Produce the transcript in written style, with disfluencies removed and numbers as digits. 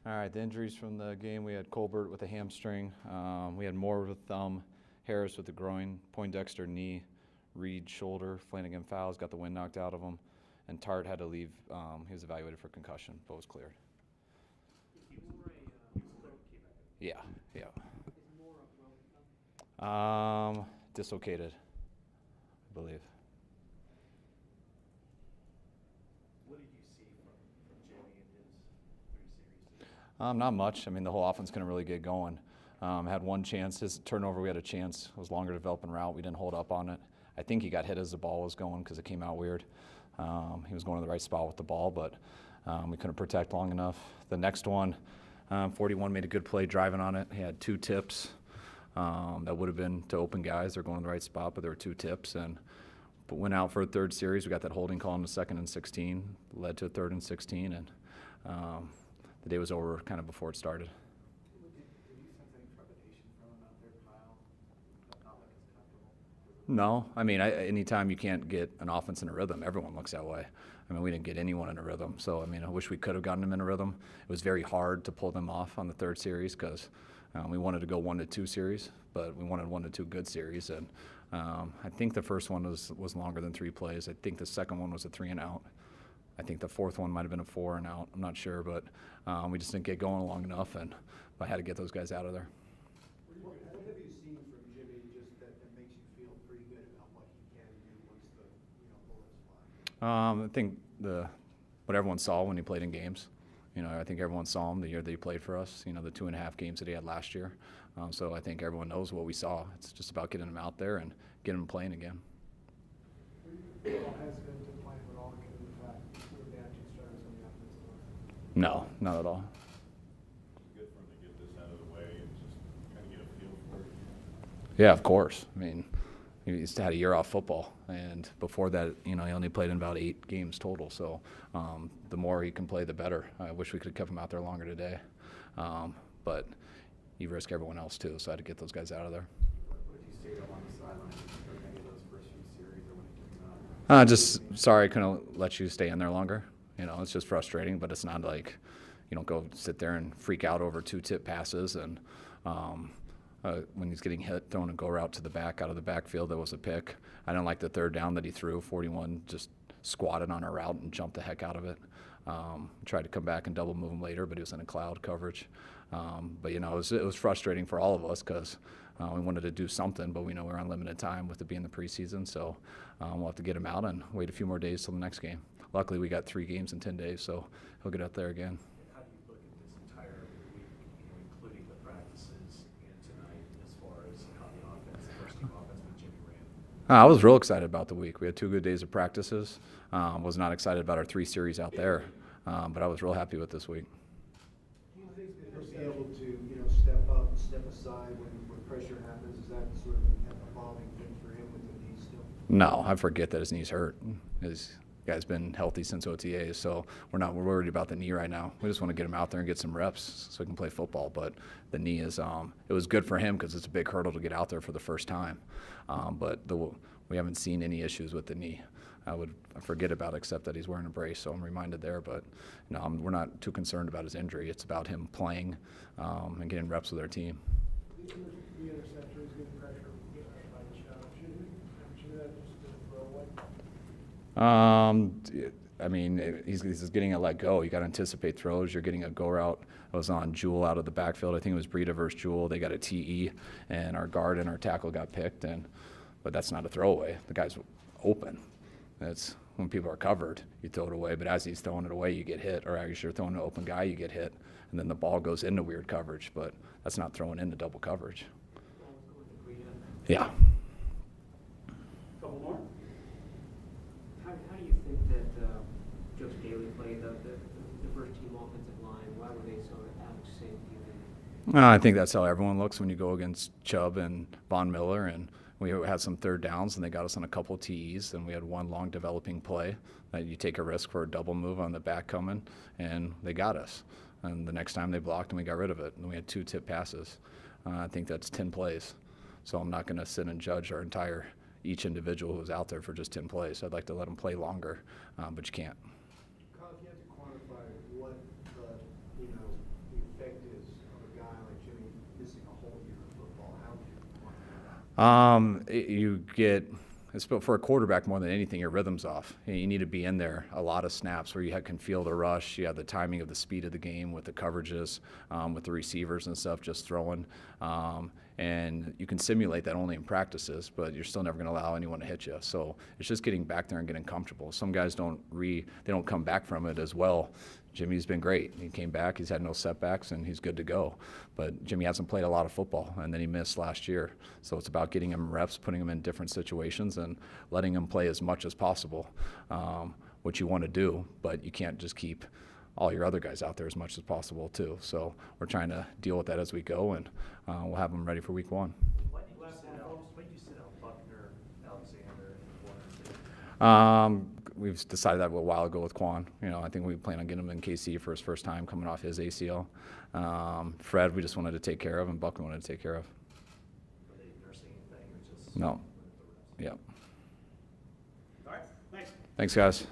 All right, the injuries from the game, we had Colbert with a hamstring. We had Moore with thumb, Harris with the groin, Poindexter knee, Reed shoulder, Flanagan fouls, got the wind knocked out of him, and Tart had to leave. He was evaluated for concussion, but was cleared. Yeah, yeah. Dislocated, I believe. What did you see from Jimmy in his 3 series? Not much. I mean, the whole offense couldn't really get going. Had one chance. His turnover, we had a chance. It was longer developing route. We didn't hold up on it. I think he got hit as the ball was going because it came out weird. He was going to the right spot with the ball, but we couldn't protect long enough. The next one, 41 made a good play driving on it. He had 2 tips that would have been to open guys. They're going to the right spot, but there were 2 tips. And went out for a third series. We got that holding call in the 2nd and 16, led to a 3rd and 16, and the day was over kind of before it started. Did you sense any trepidation from him out there, Kyle? Not like it's comfortable? No. I mean, anytime you can't get an offense in a rhythm, everyone looks that way. I mean, we didn't get anyone in a rhythm. So, I mean, I wish we could have gotten them in a rhythm. It was very hard to pull them off on the 3rd series because we wanted to go 1-2 series, but we wanted 1-2 good series. And I think the first one was longer than 3 plays. I think the second one was a 3 and out. I think the 4th one might have been a 4 and out. I'm not sure, but we just didn't get going long enough, and I had to get those guys out of there. What have you seen from Jimmy just that makes you feel pretty good about what he can do once the bullets fly? I think what everyone saw when he played in games. I think everyone saw him the year that he played for us, the 2.5 games that he had last year. So I think everyone knows what we saw. It's just about getting him out there and getting him playing again. Were you hesitant to play him at all given the fact you were down 2 starters on the offensive line? No, not at all. Good for him to get this out of the way and just kind of get a feel for it. Yeah, of course. I mean, he's had a year off football, and before that, he only played in about 8 games total. So the more he can play, the better. I wish we could have kept him out there longer today, but you risk everyone else too. So I had to get those guys out of there. What did you say to him on the sideline for any of those first few series, or when he came out? Just sorry I couldn't let you stay in there longer. It's just frustrating, but it's not like you don't go sit there and freak out over 2 tip passes and. When he's getting hit, throwing a go route to the back out of the backfield, that was a pick. I didn't like the 3rd down that he threw. 41 just squatted on our route and jumped the heck out of it. Tried to come back and double move him later, but he was in a cloud coverage. But it was frustrating for all of us because we wanted to do something, but we know we're on limited time with it being the preseason. So we'll have to get him out and wait a few more days till the next game. Luckily, we got 3 games in 10 days, so he'll get out there again. How do you look at this entire week, including the practices and tonight, as far as how the first team offense with Jimmy ran? I was real excited about the week. We had 2 good days of practices. Was not excited about our 3 series out there, but I was real happy with this week. Do you think that he'll be able to, step up, step aside when pressure happens? Is that sort of an evolving thing for him with the knees still? No, I forget that his knee's hurt. His guy's been healthy since OTAs, so we're worried about the knee right now. We just want to get him out there and get some reps so he can play football. But the knee is it was good for him because it's a big hurdle to get out there for the first time. But we haven't seen any issues with the knee. I forget about it, except that he's wearing a brace, so I'm reminded there. But we're not too concerned about his injury. It's about him playing and getting reps with our team. The interceptor is getting pressure by the shot. Should that just throw away? I mean, he's getting a let go. You got to anticipate throws. You're getting a go route. I was on Jewel out of the backfield. I think it was Breida versus Jewel. They got a TE, and our guard and our tackle got picked. But that's not a throwaway. The guy's open. That's when people are covered, you throw it away. But as he's throwing it away, you get hit. Or as you're throwing an open guy, you get hit. And then the ball goes into weird coverage. But that's not throwing into double coverage. Yeah. Couple more? How do you think that Joe Staley played the first team offensive line? Why were they so out of sync? I think that's how everyone looks when you go against Chubb and Von Miller. And we had some 3rd downs, and they got us on a couple of TEs. And we had one long developing play that you take a risk for a double move on the back coming, and they got us. And the next time they blocked, and we got rid of it. And we had 2 tip passes. I think that's 10 plays. So I'm not going to sit and judge each individual who was out there for just 10 plays. I'd like to let them play longer, but you can't. Kyle, if you have to quantify what the You get, for a quarterback more than anything, your rhythm's off. You need to be in there a lot of snaps where you can feel the rush. You have the timing of the speed of the game with the coverages, with the receivers and stuff just throwing. And you can simulate that only in practices, but you're still never going to allow anyone to hit you. So it's just getting back there and getting comfortable. Some guys they don't come back from it as well. Jimmy's been great. He came back, he's had no setbacks, and he's good to go. But Jimmy hasn't played a lot of football, and then he missed last year. So it's about getting him reps, putting him in different situations, and letting him play as much as possible, which you want to do, but you can't just keep all your other guys out there as much as possible too. So we're trying to deal with that as we go, and we'll have them ready for week 1. Why did you sit out Buckner, Alexander, and Warner? We've decided that a while ago with Quan. I think we plan on getting him in KC for his first time coming off his ACL. Fred, we just wanted to take care of, and Buck we wanted to take care of. Were they nursing anything or just? No. Yeah. All right, thanks. Thanks, guys.